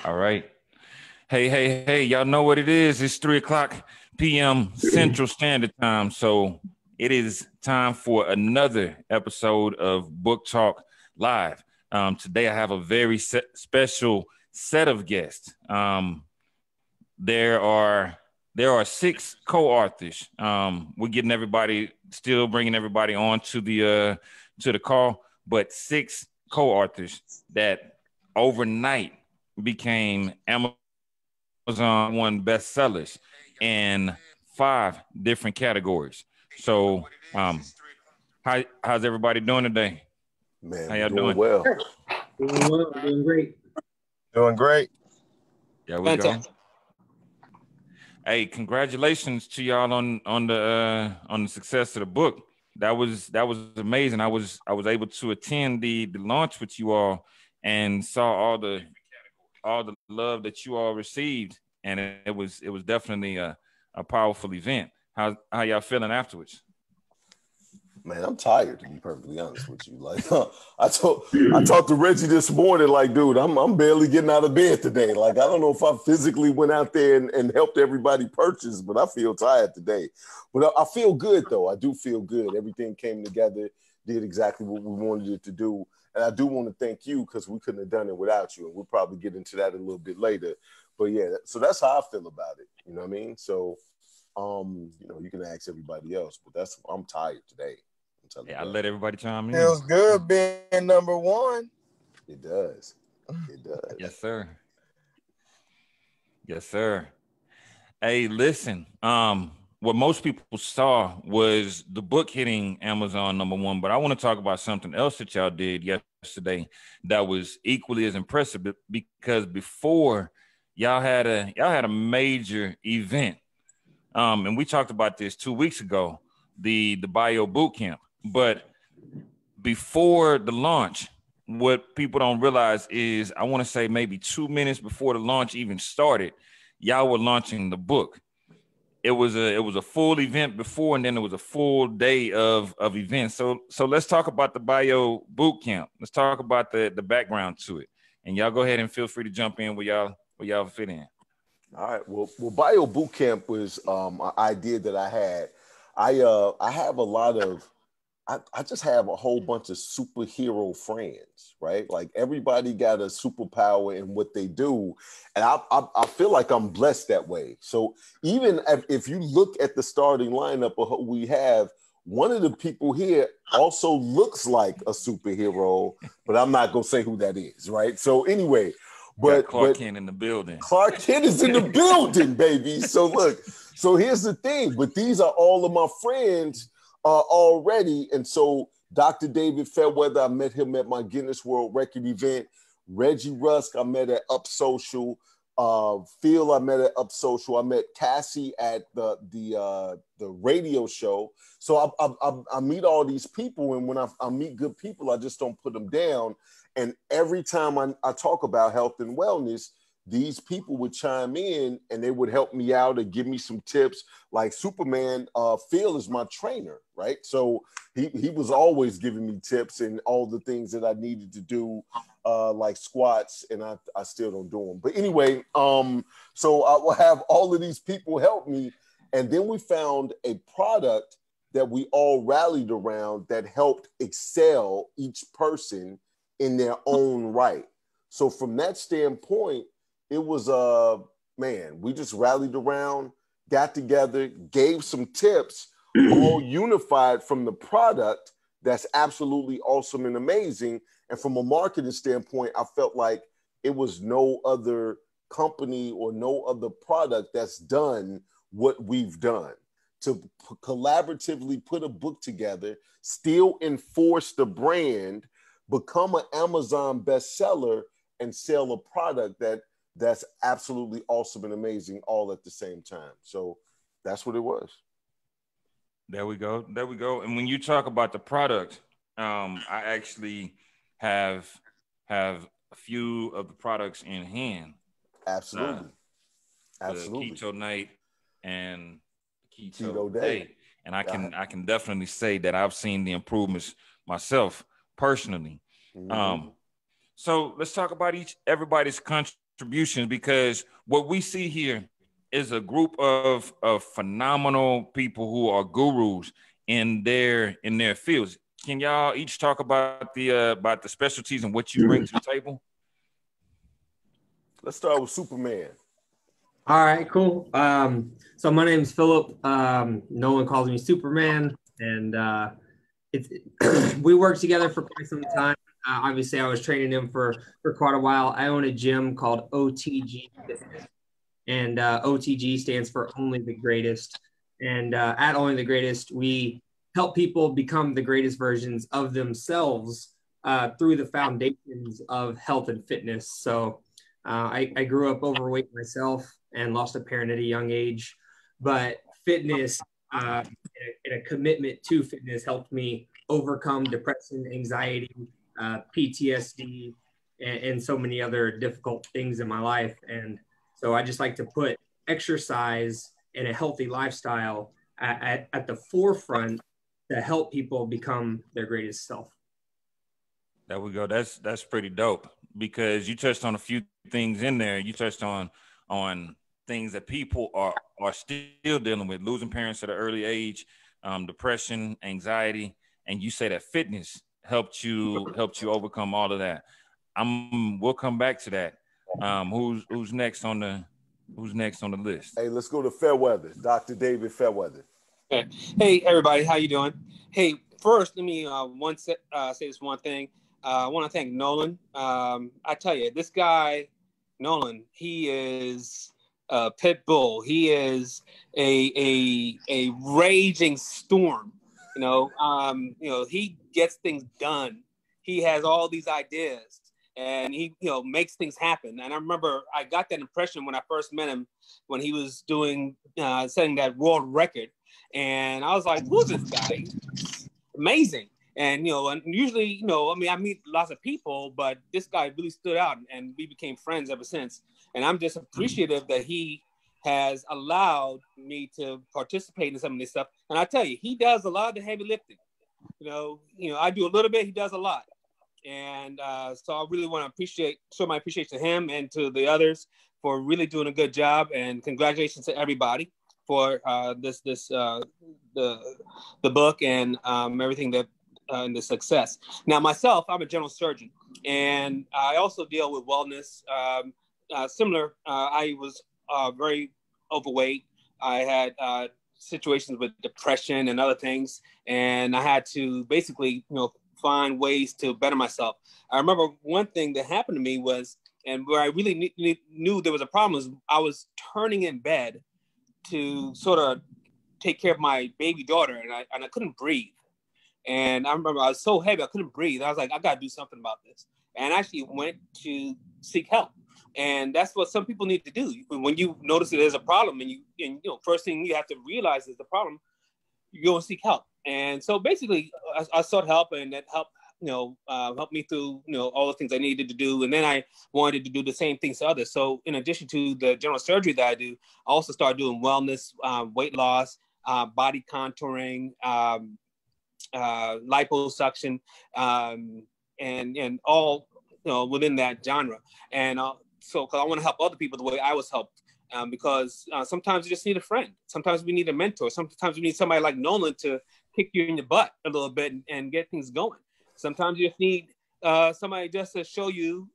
All right. Hey, y'all know what it is. It's 3 o'clock p.m. Central Standard Time. So it is time for another episode of Book Talk Live. Today I have a very special set of guests. There are six co-authors. We're getting everybody, still bringing everybody on to the call, but six co-authors that overnight became Amazon one bestsellers in five different categories. So, how's everybody doing today? Man, How y'all doing doing? well. Doing well, doing great. Doing great. There we go. Hey, congratulations to y'all on the success of the book. That was amazing. I was able to attend the launch with you all and saw all the love that you all received, and it was definitely a powerful event. How y'all feeling afterwards? Man, I'm tired, to be perfectly honest with you. Like I talked to Reggie this morning, like, dude, I'm barely getting out of bed today. Like, I don't know if I physically went out there and helped everybody purchase, but I feel tired today. But I feel good though. I do feel good. Everything came together, did exactly what we wanted it to do. And I do want to thank you because we couldn't have done it without you. And we'll probably get into that a little bit later. But yeah, so that's how I feel about it. You know what I mean? So you can ask everybody else, but I'm tired today. Yeah, I let everybody chime in. Feels good being number one. It does. It does. Yes, sir. Yes, sir. Hey, listen. What most people saw was the book hitting Amazon #1, but I want to talk about something else that y'all did yesterday that was equally as impressive. Because before y'all had a major event, and we talked about this 2 weeks ago, the Bio Bootcamp. But before the launch, what people don't realize is, I want to say maybe 2 minutes before the launch even started, y'all were launching the book. It was a full event before, and then it was a full day of events. So let's talk about the Bio Bootcamp. Let's talk about the background to it. And y'all go ahead and feel free to jump in where y'all fit in. All right. Well, Bio Bootcamp was an idea that I had. I have a lot of I just have a whole bunch of superhero friends, right? Like everybody got a superpower in what they do. And I feel like I'm blessed that way. So even if you look at the starting lineup of what we have, one of the people here also looks like a superhero, but I'm not going to say who that is, right? So anyway, but Clark Kent in the building. Clark Kent is in the building, baby. So look, so here's the thing, but these are all of my friends already. And so Dr. David Fairweather, I met him at my Guinness World Record event. Reggie Rusk, I met at Up Social. Phil, I met at Up Social. I met Cassie at the radio show. So I meet all these people, and when I meet good people, I just don't put them down. And every time I talk about health and wellness, these people would chime in and they would help me out and give me some tips. Like Superman, Phil is my trainer, right? So he was always giving me tips and all the things that I needed to do, like squats, and I still don't do them. But anyway, so I will have all of these people help me. And then we found a product that we all rallied around that helped excel each person in their own right. So from that standpoint, it was, we just rallied around, got together, gave some tips, all unified from the product that's absolutely awesome and amazing. And from a marketing standpoint, I felt like it was no other company or no other product that's done what we've done. To collaboratively put a book together, still enforce the brand, become an Amazon bestseller, and sell a product that's absolutely awesome and amazing all at the same time. So that's what it was. There we go. And when you talk about the product, I actually have a few of the products in hand. Absolutely. The Keto Night and Keto Day. And I can definitely say that I've seen the improvements myself personally. Mm-hmm. So let's talk about everybody's contributions, because what we see here is a group of phenomenal people who are gurus in their fields. Can y'all each talk about the specialties and what you bring to the table? Let's start with Superman. All right, cool. So my name is Philip. No one calls me Superman, and it's we worked together for quite some time. Obviously, I was training him for quite a while. I own a gym called OTG Fitness, and OTG stands for Only the Greatest. And at Only the Greatest, we help people become the greatest versions of themselves through the foundations of health and fitness. So I grew up overweight myself and lost a parent at a young age, but fitness and a commitment to fitness helped me overcome depression, anxiety, PTSD, and so many other difficult things in my life. And so I just like to put exercise and a healthy lifestyle at the forefront to help people become their greatest self. There we go. That's pretty dope, because you touched on a few things in there. You touched on things that people are still dealing with: losing parents at an early age, depression, anxiety, and you say that fitness helped you overcome all of that. We'll come back to that. Who's next on the list? Hey, let's go to Fairweather, Dr. David Fairweather. Okay. Hey, everybody, how you doing? Hey, first, let me say this one thing. I want to thank Nolan. I tell you, this guy, Nolan, he is a pit bull. He is a raging storm. He gets things done. He has all these ideas, and he makes things happen. And I remember I got that impression when I first met him, when he was doing setting that world record. And I was like, who's this guy? Amazing. And, and usually, I meet lots of people, but this guy really stood out, and we became friends ever since. And I'm just appreciative that he has allowed me to participate in some of this stuff. And I tell you, he does a lot of the heavy lifting. I do a little bit, he does a lot. And so I really want to show my appreciation to him and to the others for really doing a good job. And congratulations to everybody for the book and everything that and the success. Now, myself, I'm a general surgeon, and I also deal with wellness. Similar, I was very overweight. I had situations with depression and other things, and I had to basically, find ways to better myself. I remember one thing that happened to me was, and where I really knew there was a problem, was I was turning in bed to sort of take care of my baby daughter, and I couldn't breathe. And I remember I was so heavy, I couldn't breathe. I was like, I got to do something about this. And I actually went to seek help. And that's what some people need to do. When you notice that there's a problem, and first thing you have to realize is the problem, you go and seek help. And so basically I sought help, and that helped, helped me through, all the things I needed to do. And then I wanted to do the same things to others. So in addition to the general surgery that I do, I also started doing wellness, weight loss, body contouring, liposuction, and all, within that genre. And so, because I want to help other people the way I was helped, because sometimes you just need a friend. Sometimes we need a mentor. Sometimes we need somebody like Nolan to kick you in the butt a little bit and get things going. Sometimes you just need somebody just to show you,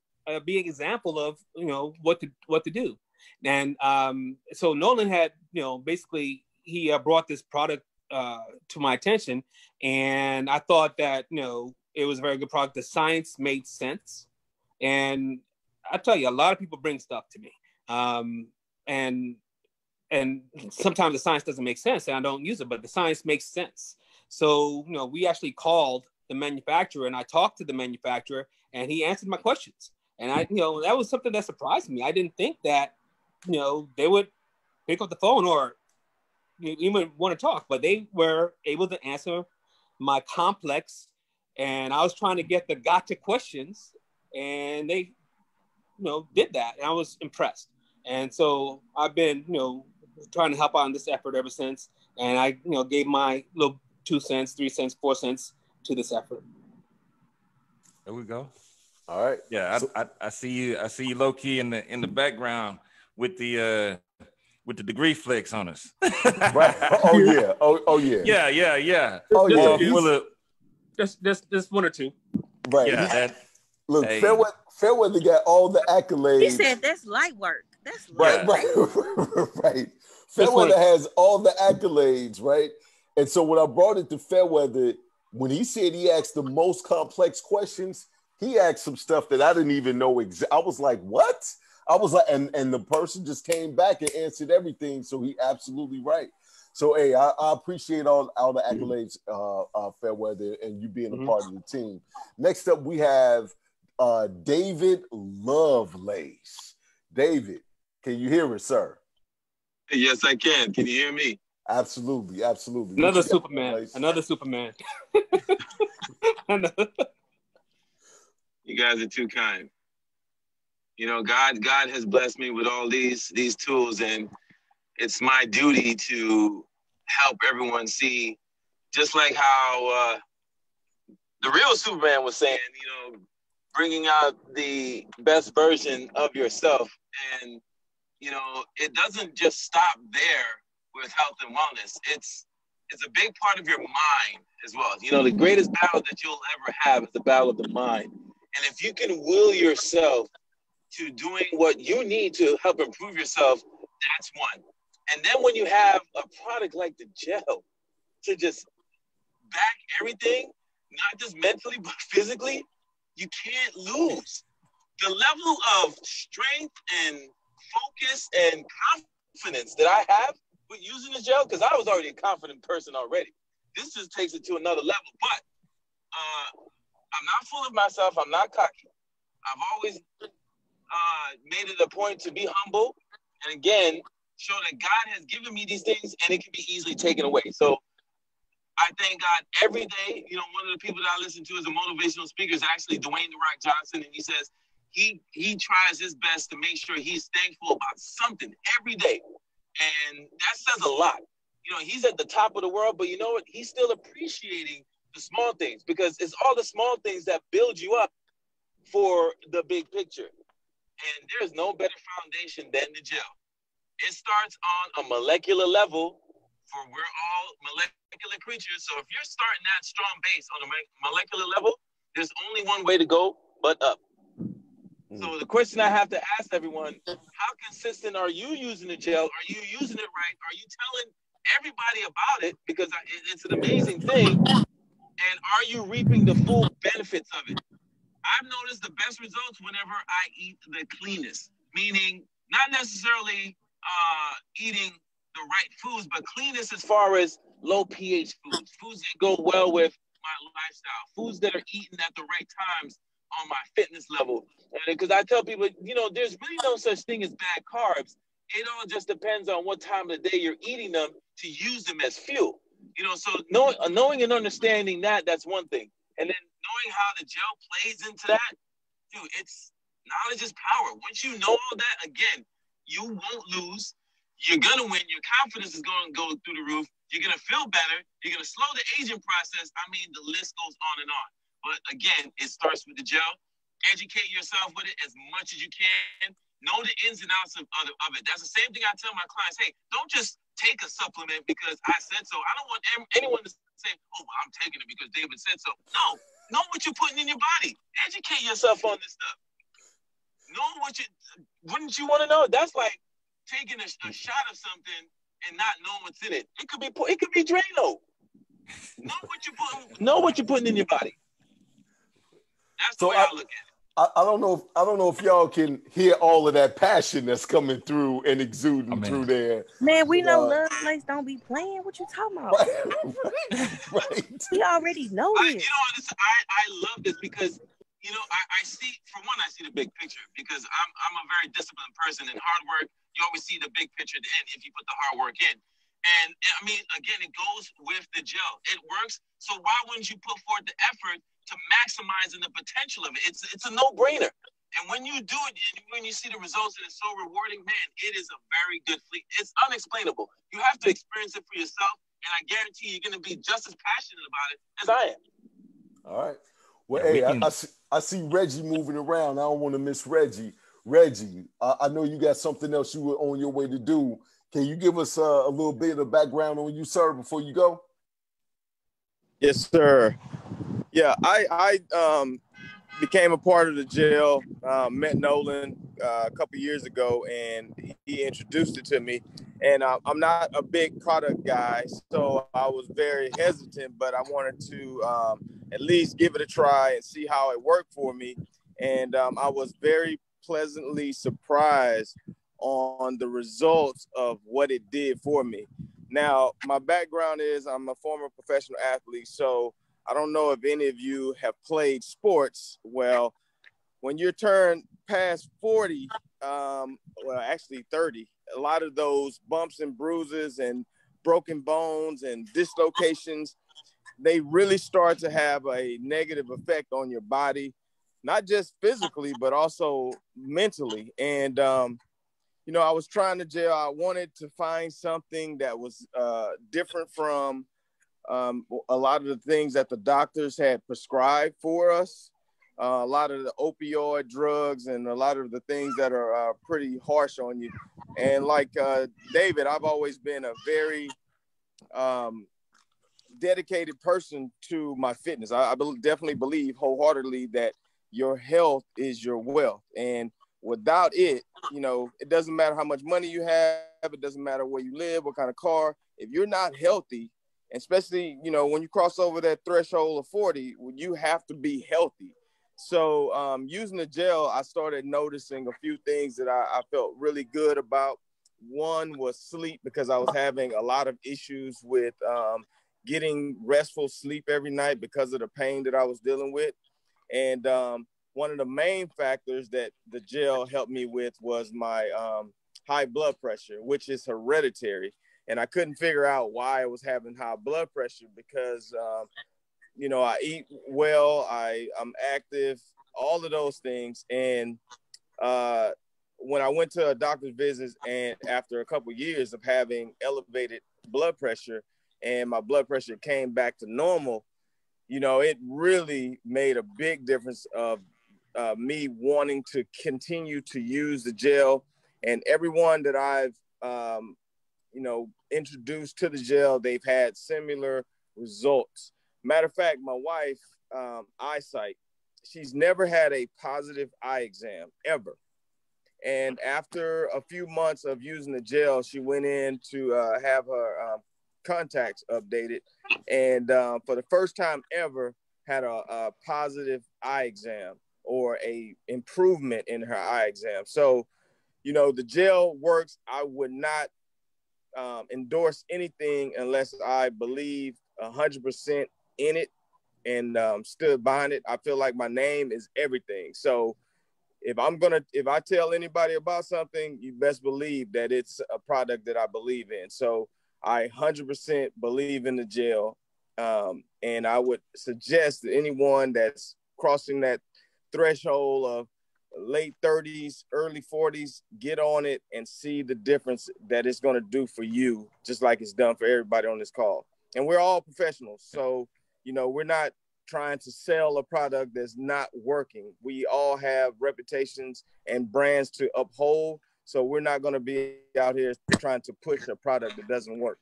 be an example of, what to do. And so Nolan had, basically he brought this product to my attention, and I thought that it was a very good product. The science made sense, and I tell you, a lot of people bring stuff to me, and sometimes the science doesn't make sense, and I don't use it, but the science makes sense. So we actually called the manufacturer, and I talked to the manufacturer, and he answered my questions, and I that was something that surprised me. I didn't think that they would pick up the phone or even want to talk, but they were able to answer my complex, and I was trying to get the gotcha questions, and they, did that, and I was impressed. And so I've been, trying to help out in this effort ever since, and I, gave my little 2 cents, 3 cents, 4 cents to this effort. There we go. All right. Yeah, I see you. I see you low key in the background with the degree flex on us. Right. Oh yeah. Oh yeah. Yeah. Oh Just yeah. a few. Well, look, Just one or two. Right. yeah. Look, Hey. Fairweather got all the accolades. He said that's light work. That's light Right, work. right. Just one. Fairweather has all the accolades, right? And so when I brought it to Fairweather, when he said he asked the most complex questions, he asked some stuff that I didn't even know. I was like, what? I was like, and the person just came back and answered everything. So he absolutely right. So, hey, I appreciate all the accolades, Fairweather, and you being a part of the team. Next up, we have David Lovelace. David, can you hear us, sir? Yes, I can. Can you hear me? Absolutely. Another Superman. Another Superman. You guys are too kind. You know, God has blessed me with all these tools, and it's my duty to help everyone see, just like how the real Superman was saying, you know, bringing out the best version of yourself. And, you know, it doesn't just stop there with health and wellness. It's a big part of your mind as well. You know, the greatest battle that you'll ever have is the battle of the mind. And if you can will yourself to doing what you need to help improve yourself, that's one. And then when you have a product like the gel to just back everything, not just mentally, but physically, you can't lose. The level of strength and focus and confidence that I have with using the gel, because I was already a confident person already. This just takes it to another level. But I'm not full of myself. I'm not cocky. I've always made it a point to be humble. And again, show that God has given me these things and it can be easily taken away. So I thank God every day. You know, one of the people that I listen to as a motivational speaker is actually Dwayne The Rock Johnson. And he says he tries his best to make sure he's thankful about something every day. And that says a lot. You know, he's at the top of the world, but you know what? He's still appreciating the small things, because it's all the small things that build you up for the big picture. And there's no better foundation than the gel. It starts on a molecular level, for we're all molecular creatures. So if you're starting that strong base on a molecular level, there's only one way to go but up. So the question I have to ask everyone, how consistent are you using the gel? Are you using it right? Are you telling everybody about it? Because it's an amazing thing. And are you reaping the full benefits of it? I've noticed the best results whenever I eat the cleanest, meaning not necessarily eating the right foods, but cleanest as far as low pH foods that go well with my lifestyle, foods that are eaten at the right times on my fitness level. Because I tell people, you know, there's really no such thing as bad carbs. It all just depends on what time of the day you're eating them to use them as fuel. You know, so knowing and understanding that's one thing. And then knowing how the gel plays into that, dude, it's knowledge is power. Once you know all that, again, you won't lose. You're going to win. Your confidence is going to go through the roof. You're going to feel better. You're going to slow the aging process. I mean, the list goes on and on. But again, it starts with the gel. Educate yourself with it as much as you can. Know the ins and outs of it. That's the same thing I tell my clients. Hey, don't just take a supplement because I said so. I don't want anyone to say, oh, well, I'm taking it because David said so. No, know what you're putting in your body. Educate yourself on this stuff. Know wouldn't you want to know? That's like taking a shot of something and not knowing what's in it. It could be Drano. Know what you're putting in your body. That's the way I look at it. I don't know if y'all can hear all of that passion that's coming through and exuding through there. Man, we know Lovelace don't be playing. What you talking about? Right. We already know this. You know, I love this because, you know, I see, for one, I see the big picture because I'm a very disciplined person, and hard work, you always see the big picture at the end if you put the hard work in. And I mean, again, it goes with the gel. It works. So why wouldn't you put forth the effort to maximizing the potential of it? It's a no-brainer. And when you do it, and when you see the results and it's so rewarding, man, it is a very good fleet. It's unexplainable. You have to experience it for yourself, and I guarantee you're going to be just as passionate about it as I am. All right. Well, Yeah, we hey, can. I see Reggie moving around. I don't want to miss Reggie. Reggie, I know you got something else you were on your way to do. Can you give us a little bit of background on you, sir, before you go? Yes, sir. Yeah, I became a part of the jail. Met Nolan a couple years ago, and he introduced it to me. And I'm not a big product guy, so I was very hesitant, but I wanted to at least give it a try and see how it worked for me. And I was very pleasantly surprised on the results of what it did for me. Now, my background is I'm a former professional athlete, so I don't know if any of you have played sports. Well, when you turn past 40, well, actually 30, a lot of those bumps and bruises and broken bones and dislocations, they really start to have a negative effect on your body, not just physically, but also mentally. And, I was trying to jail. I wanted to find something that was different from a lot of the things that the doctors had prescribed for us, a lot of the opioid drugs and a lot of the things that are pretty harsh on you. And like David, I've always been a very dedicated person to my fitness. I definitely believe wholeheartedly that your health is your wealth. And without it, it doesn't matter how much money you have. It doesn't matter where you live, what kind of car. If you're not healthy, especially, when you cross over that threshold of 40, you have to be healthy. So using the gel, I started noticing a few things that I felt really good about. One was sleep, because I was having a lot of issues with getting restful sleep every night because of the pain that I was dealing with. And one of the main factors that the gel helped me with was my high blood pressure, which is hereditary. And I couldn't figure out why I was having high blood pressure because, I eat well, I'm active, all of those things. And when I went to a doctor's visit, and after a couple of years of having elevated blood pressure and my blood pressure came back to normal, it really made a big difference of me wanting to continue to use the gel. And everyone that I've introduced to the gel, they've had similar results. Matter of fact, my wife, eyesight, she's never had a positive eye exam ever. And after a few months of using the gel, she went in to have her contacts updated. And for the first time ever, had a positive eye exam or a improvement in her eye exam. So, the gel works. I would not endorse anything unless I believe 100% in it and stood behind it. I feel like my name is everything. So if I tell anybody about something, you best believe that it's a product that I believe in. So I 100% believe in the gel. And I would suggest that anyone that's crossing that threshold of late 30s, early 40s, get on it and see the difference that it's going to do for you, just like it's done for everybody on this call. And we're all professionals. So, we're not trying to sell a product that's not working. We all have reputations and brands to uphold. So we're not going to be out here trying to push a product that doesn't work.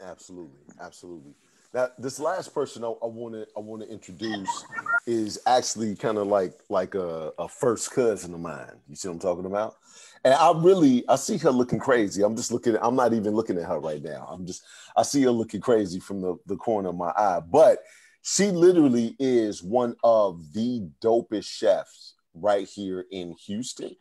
Absolutely, absolutely. Now, this last person I want to introduce is actually kind of like a first cousin of mine. You see what I'm talking about? And I see her looking crazy. I'm not even looking at her right now. I see her looking crazy from the corner of my eye. But she literally is one of the dopest chefs right here in Houston.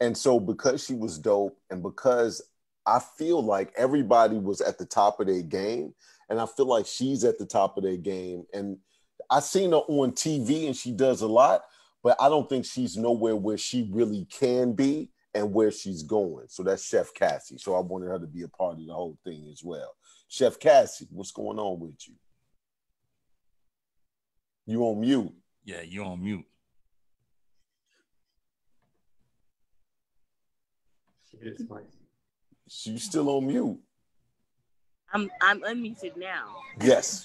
And so because she was dope and because I feel like everybody was at the top of their game, and I feel like she's at the top of their game. And I've seen her on TV and she does a lot, but I don't think she's nowhere where she really can be and where she's going. So that's Chef Cassie. So I wanted her to be a part of the whole thing as well. Chef Cassie, what's going on with you? You on mute. Yeah, you on mute. She's still on mute. I'm unmuted now. Yes.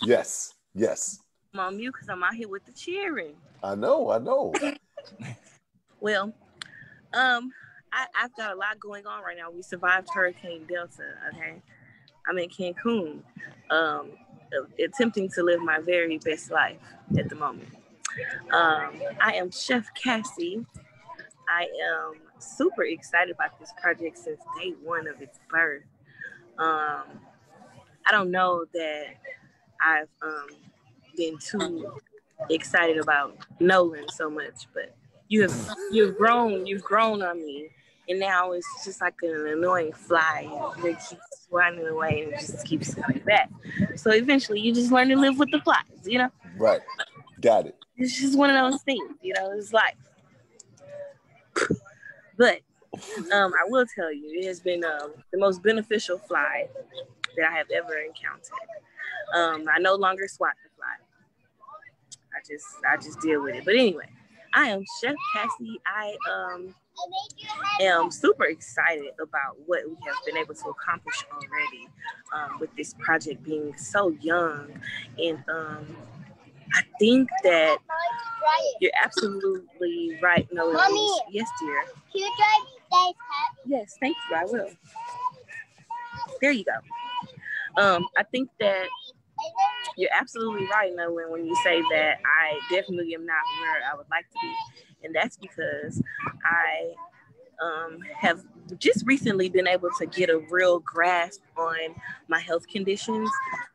I'm on mute because I'm out here with the cheering. I know. Well, I've got a lot going on right now. We survived Hurricane Delta. Okay, I'm in Cancun, attempting to live my very best life at the moment. I am Chef Cassie. I am super excited about this project since day one of its birth. I don't know that I've been too excited about Nolan so much, but you've grown on me, and now it's just like an annoying fly that keeps running away and just keeps coming back. So eventually, you just learn to live with the flies, you know. Right, got it. It's just one of those things, you know. It's life. But I will tell you, it has been the most beneficial fly that I have ever encountered. I no longer swat the fly. I just deal with it. But anyway, I am Chef Cassie. I am super excited about what we have been able to accomplish already with this project being so young. And I think that you're absolutely right, Noah. Mommy, yes, dear. can you try guys hat? Yes, thank you. I will. There you go. I think that you're absolutely right, Nolan, when you say that I definitely am not where I would like to be. And that's because I have just recently been able to get a real grasp on my health conditions,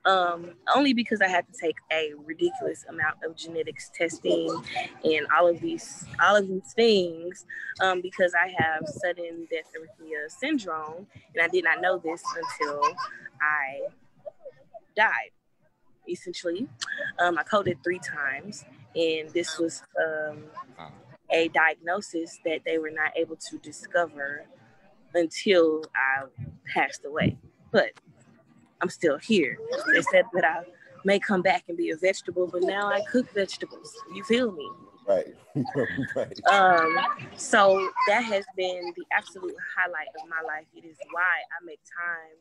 only because I had to take a ridiculous amount of genetics testing and all of these things, because I have sudden death arrhythmia syndrome, and I did not know this until I died. Essentially, I coded 3 times, and this was a diagnosis that they were not able to discover until I passed away. But I'm still here. They said that I may come back and be a vegetable, but now I cook vegetables. You feel me? Right. Right. So that has been the absolute highlight of my life. It is why I make time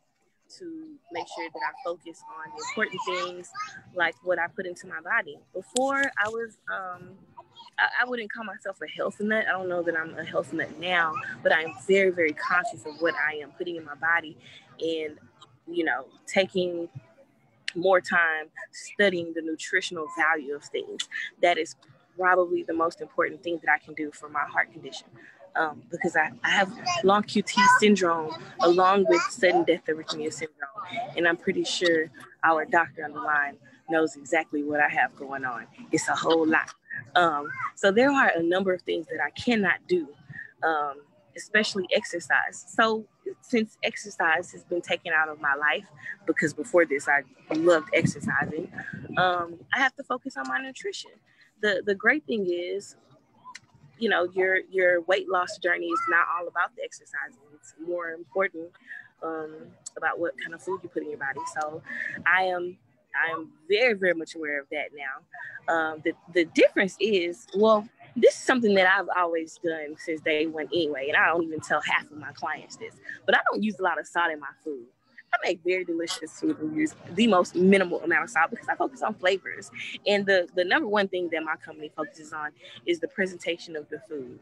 to make sure that I focus on the important things like what I put into my body. Before I was, I wouldn't call myself a health nut. I don't know that I'm a health nut now, but I am very, very conscious of what I am putting in my body, and, you know, taking more time studying the nutritional value of things. That is probably the most important thing that I can do for my heart condition. Because I have long QT syndrome along with sudden death arrhythmia syndrome. And I'm pretty sure our doctor on the line knows exactly what I have going on. It's a whole lot. So there are a number of things that I cannot do, especially exercise. So since exercise has been taken out of my life, because before this I loved exercising, I have to focus on my nutrition. The great thing is, you know, your weight loss journey is not all about the exercising. It's more important about what kind of food you put in your body. So I am very, very much aware of that now. The difference is, well, this is something that I've always done since day one anyway, and I don't even tell half of my clients this, but I don't use a lot of salt in my food. I make very delicious food and use the most minimal amount of salt because I focus on flavors. And the number one thing that my company focuses on is the presentation of the food.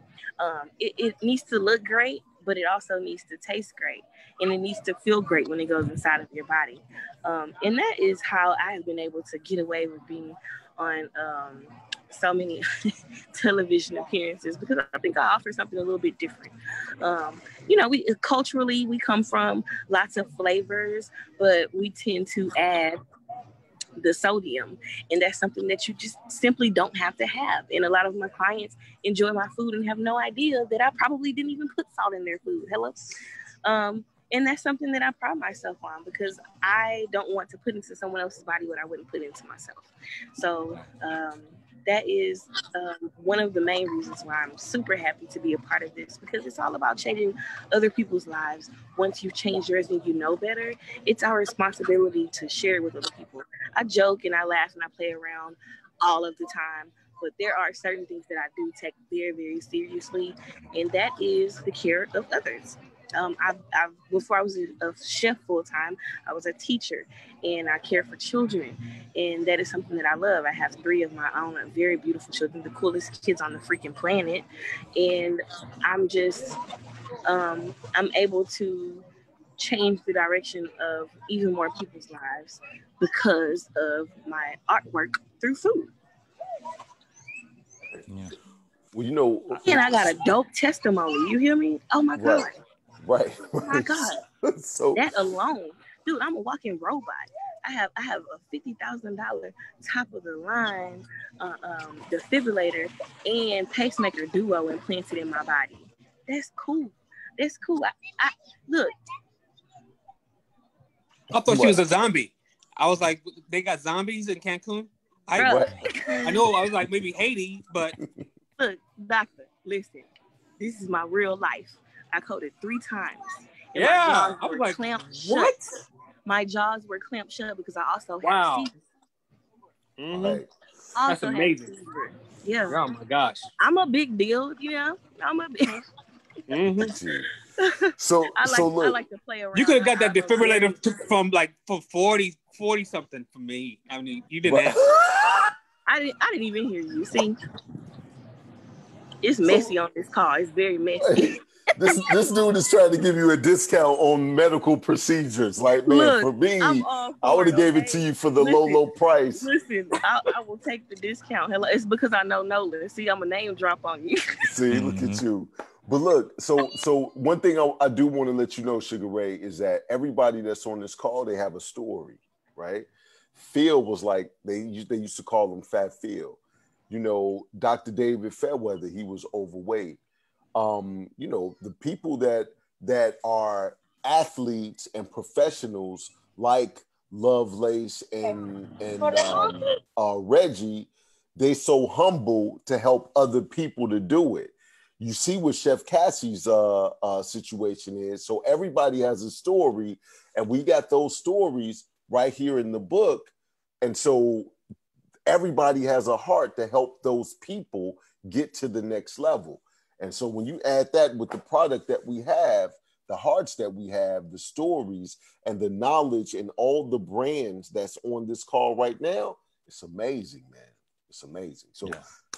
It needs to look great, but it also needs to taste great. And it needs to feel great when it goes inside of your body. And that is how I have been able to get away with being on so many television appearances, because I think I offer something a little bit different. You know, we culturally, we come from lots of flavors, but we tend to add the sodium, and that's something that you just simply don't have to have. And a lot of my clients enjoy my food and have no idea that I probably didn't even put salt in their food. Hello. And that's something that I pride myself on, because I don't want to put into someone else's body what I wouldn't put into myself. So that is one of the main reasons why I'm super happy to be a part of this, because it's all about changing other people's lives. Once you've changed yours and you know better, it's our responsibility to share it with other people. I joke and I laugh and I play around all of the time, but there are certain things that I do take very, very seriously, and that is the care of others. I've before I was a chef full time, I was a teacher, and I care for children, and that is something that I love. I have 3 of my own, very beautiful children, the coolest kids on the freaking planet, and I'm just I'm able to change the direction of even more people's lives because of my artwork through food. Yeah. Well, you know, and I got a dope testimony. You hear me? Oh my God. Right. Oh my God. So that alone, dude, I'm a walking robot. I have a $50,000 top of the line defibrillator and pacemaker duo implanted in my body. That's cool. That's cool. I look. I thought she was a zombie. I was like, they got zombies in Cancun? I know, I was like, maybe Haiti, but... Look, doctor, listen. This is my real life. I coded 3 times. Yeah, I was like, what? Shut. My jaws were clamped shut because I also had wow. Right. That's amazing. Yeah. Oh my gosh. I'm a big deal, you know. I'm a big. So look, I like to play around. You could have got that defibrillator from like for 40 something for me. I mean, you didn't ask. I didn't even hear you. See, it's messy on this call. It's very messy. This dude is trying to give you a discount on medical procedures. Like, man, look, for me, I would have gave it to you for the low price. Listen, I will take the discount. Hello, it's because I know Nolan. See, I'm a name drop on you. See, look at you. But look, so one thing I do want to let you know, Sugar Ray, is that everybody that's on this call, they have a story, right? Phil was like, they used to call him Fat Phil. You know, Dr. David Fairweather, he was overweight. You know, the people that are athletes and professionals like Lovelace and Reggie, they so humble to help other people to do it. You see what Chef Cassie's situation is. So everybody has a story, and we got those stories right here in the book. And so everybody has a heart to help those people get to the next level. And so when you add that with the product that we have, the hearts that we have, the stories and the knowledge and all the brands that's on this call right now, it's amazing, man. It's amazing. So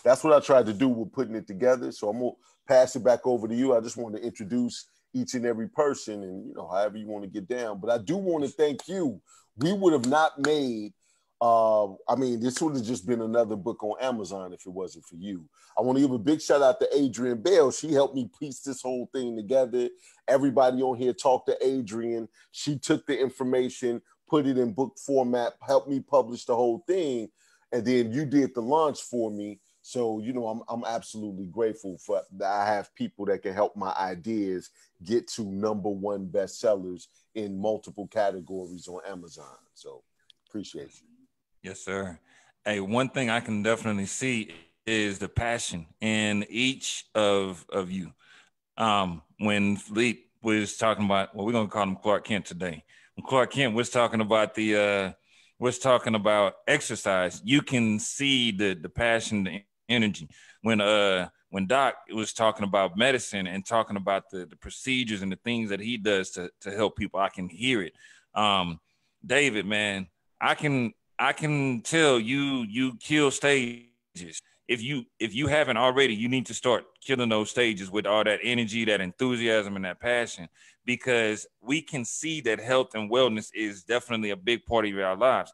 that's what I tried to do with putting it together. So I'm going to pass it back over to you. I just want to introduce each and every person and, you know, however you want to get down. But I do want to thank you. We would have not made I mean, this would have just been another book on Amazon if it wasn't for you. I want to give a big shout out to Adrian Bell. She helped me piece this whole thing together. Everybody on here talked to Adrian. She took the information, put it in book format, helped me publish the whole thing. And then you did the launch for me. So, you know, I'm absolutely grateful for that. I have people that can help my ideas get to #1 bestsellers in multiple categories on Amazon. So appreciate you. Yes, sir. Hey, one thing I can definitely see is the passion in each of you. When Fleet was talking about, well, we're gonna call him Clark Kent today. When Clark Kent was talking about exercise, you can see the passion, the energy. When Doc was talking about medicine and talking about the procedures and the things that he does to help people, I can hear it. David, man, I can tell you kill stages. If you haven't already, you need to start killing those stages with all that energy, that enthusiasm, and that passion, because we can see that health and wellness is definitely a big part of our lives.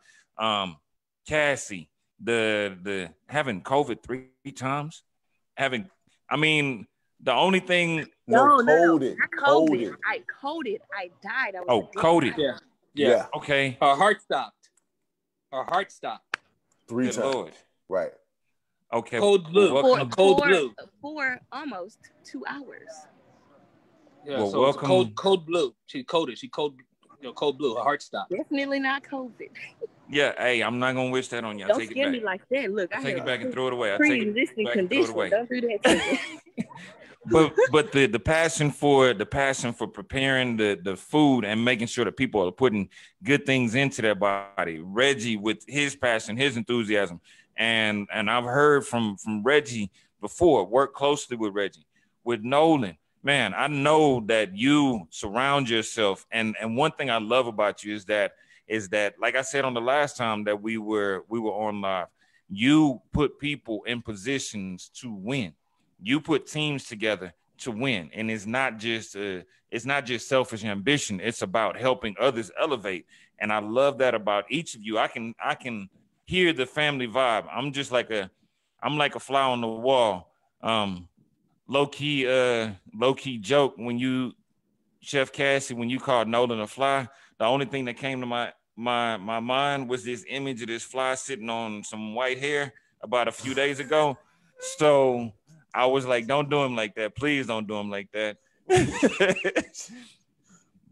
Cassie, the having COVID 3 times, the only thing. No, not COVID. I died. coded. Yeah. Okay. Her heart stopped. 3 Good times. Lord. Right. Okay. Cold blue. Blue. For almost 2 hours. Yeah. Well, so welcome. Cold blue. She coded. Cold blue. Her heart stopped. Definitely not COVID. Yeah. Hey, I'm not gonna wish that on you. Don't scare me like that. Look, I take it back and throw it away. Pre-existing condition. Don't do that to me. But the passion for preparing the food and making sure that people are putting good things into their body. Reggie with his passion, his enthusiasm, and I've heard from Reggie before. Work closely with Reggie, with Nolan. man, I know that you surround yourself, and one thing I love about you is that like I said on the last time that we were on live, you put people in positions to win. You put teams together to win, and it's not just selfish ambition. It's about helping others elevate, and I love that about each of you. I can hear the family vibe. I'm like a fly on the wall. Low key joke when you, Chef Cassie, when you called Nolan a fly, the only thing that came to my mind was this image of this fly sitting on some white hair about a few days ago. So I was like, don't do him like that. Please don't do him like that.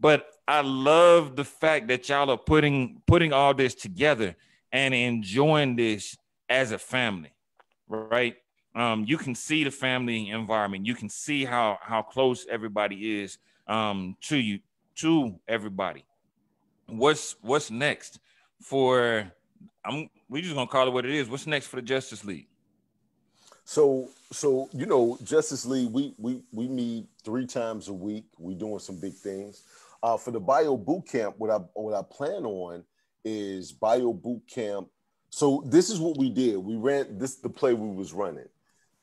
But I love the fact that y'all are putting all this together and enjoying this as a family, right? You can see the family environment. You can see how close everybody is to everybody. What's next for? We just gonna call it what it is. What's next for the Justice League? So Justice League, we meet 3 times a week. We doing some big things. For the Bio Bootcamp, what I plan on is Bio Bootcamp. So this is what we did. We ran this the play we was running.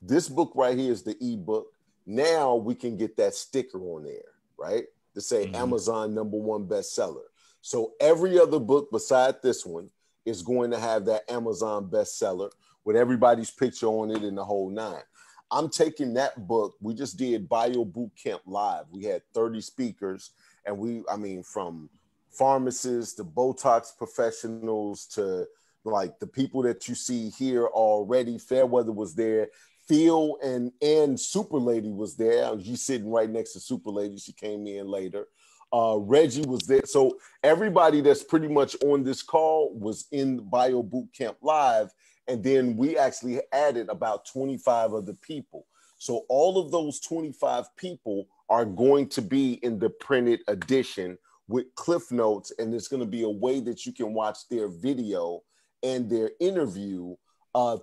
This book right here is the ebook. Now we can get that sticker on there, right? To say Amazon #1 bestseller. So every other book beside this one is going to have that Amazon bestseller with everybody's picture on it and the whole 9. I'm taking that book. We just did Bio Bootcamp Live. We had 30 speakers, and from pharmacists to Botox professionals to like the people that you see here already. Fairweather was there. Phil and Super Lady was there. She's sitting right next to Super Lady. She came in later. Reggie was there. So everybody that's pretty much on this call was in Bio Bootcamp Live. And then we actually added about 25 other people. So all of those 25 people are going to be in the printed edition with Cliff Notes. And there's going to be a way that you can watch their video and their interview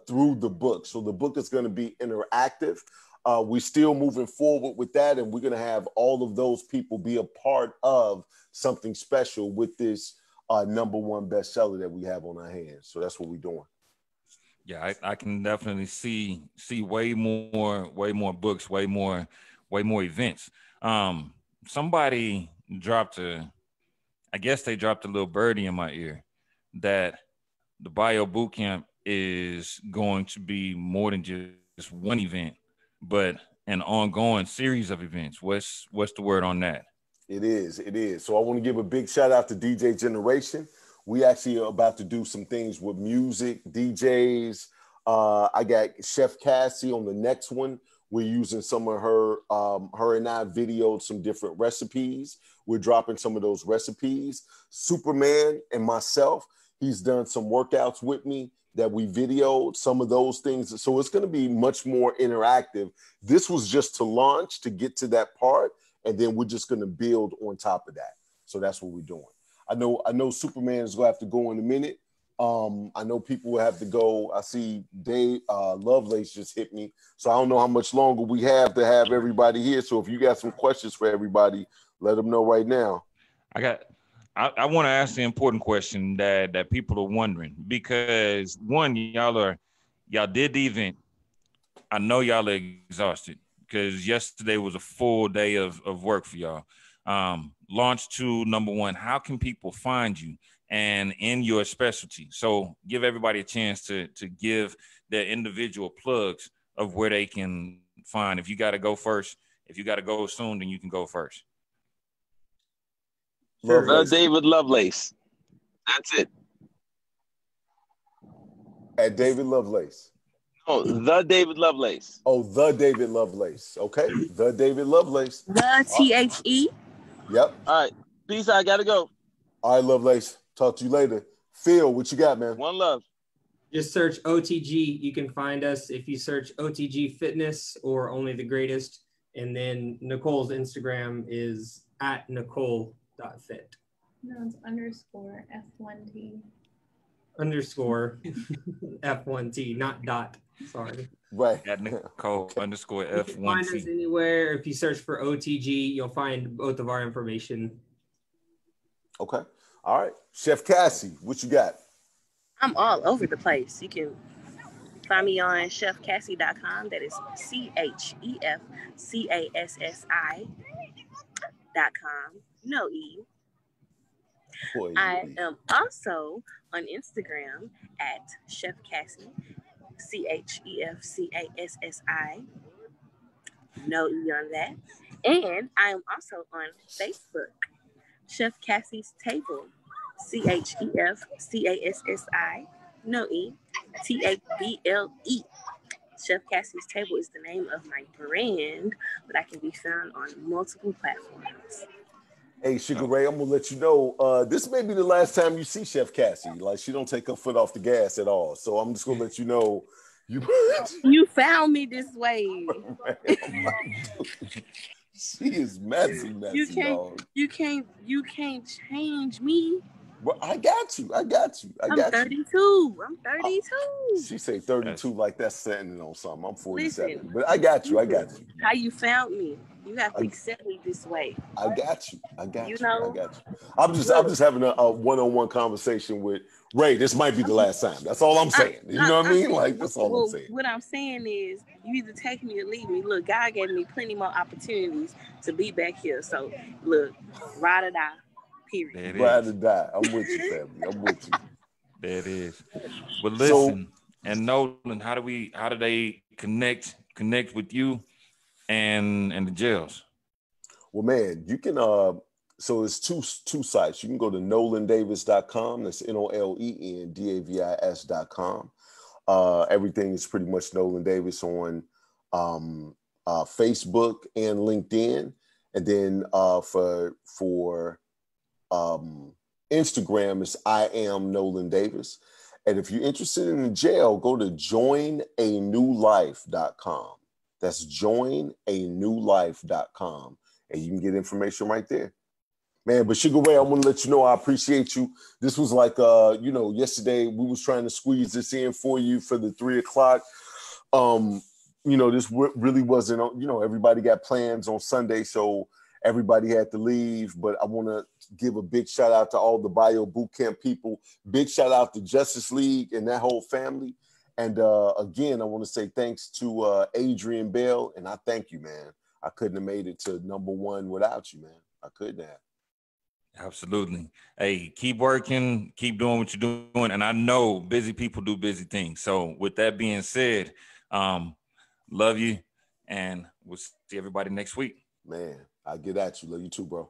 through the book. So the book is going to be interactive. We're still moving forward with that, and we're going to have all of those people be a part of something special with this #1 bestseller that we have on our hands. So that's what we're doing. Yeah, I can definitely see way more books, way more events. Somebody dropped I guess they dropped a little birdie in my ear that the Bio Bootcamp is going to be more than just one event, but an ongoing series of events. What's the word on that? It is. So I want to give a big shout out to DJ Generation. We actually are about to do some things with music, DJs. I got Chef Cassie on the next one. We're using some of her and I videoed some different recipes. We're dropping some of those recipes. Superman and myself, he's done some workouts with me that we videoed, some of those things. So it's going to be much more interactive. This was just to launch, to get to that part, and then we're just going to build on top of that. So that's what we're doing. I know Superman is going to have to go in a minute. I know people will have to go. I see Dave Lovelace just hit me. So I don't know how much longer we have to have everybody here. So if you got some questions for everybody, let them know right now. I want to ask the important question that people are wondering, because one, y'all did the event. I know y'all are exhausted because yesterday was a full day of work for y'all. Launch to #1. How can people find you and in your specialty? So give everybody a chance to give their individual plugs of where they can find. If you got to go first, if you got to go soon, then you can go first. David Lovelace. That's it. At David Lovelace. Oh, the David Lovelace. Oh, the David Lovelace. Okay, the David Lovelace. The THE. Yep. All right. Peace. I gotta go. All right, Lovelace. Talk to you later. Phil, what you got, man? One love. Just search OTG. You can find us if you search OTG Fitness or Only the Greatest. And then Nicole's Instagram is @Nicole.fit. No, it's _F1T. underscore F1T, not dot. Sorry. Right. At Nicole underscore You can find us F1T. anywhere. If you search for OTG, you'll find both of our information. Okay. All right. Chef Cassie, what you got? I'm all over the place. You can find me on chefcassie.com. That is ChefCassi.com. No E. Boy, I am also on Instagram at Chef Cassie, ChefCassi. No E on that. And I am also on Facebook, Chef Cassie's Table, ChefCassi. No E. Table. Chef Cassie's Table is the name of my brand, but I can be found on multiple platforms. Hey, Sugar Ray, I'm gonna let you know. This may be the last time you see Chef Cassie. Like, she don't take her foot off the gas at all. So I'm just gonna let you know. You found me this way. She is messy, dog. You can't change me. Well, I got you. I'm 32. I'm 32. She say 32 like that's setting on something. I'm 47. Listen, but I got you. How you found me? You have to accept me this way. I got you. I got you. I'm just having a one-on-one conversation with Ray. This might be the last time. That's all I'm saying. You know what I mean? Like, that's all I'm saying. What I'm saying is, you either take me or leave me. Look, God gave me plenty more opportunities to be back here. So, look, ride or die. Period. Ride or die. I'm with you, family. I'm with you. There it is. But listen, and Nolan, how do they connect with you and the jails? Well, man, you can so it's two sites. You can go to nolendavis.com. That's NOLENDAVIS.com. Everything is pretty much Nolan Davis on Facebook and LinkedIn. And then for Instagram is I am Nolan Davis. And if you're interested in the jail, go to joinanewlife.com. That's joinanewlife.com. And you can get information right there. Man, but Sugar Ray, I want to let you know I appreciate you. This was like, yesterday we was trying to squeeze this in for you for the 3 o'clock. This really wasn't, everybody got plans on Sunday, so everybody had to leave. But I want to give a big shout out to all the Bio Bootcamp people. Big shout out to Justice League and that whole family. And again, I want to say thanks to Adrian Bell, and I thank you, man. I couldn't have made it to #1 without you, man. I couldn't have. Absolutely. Hey, keep working, keep doing what you're doing. And I know busy people do busy things. So with that being said, love you, and we'll see everybody next week. Man, I'll get at you. Love you too, bro.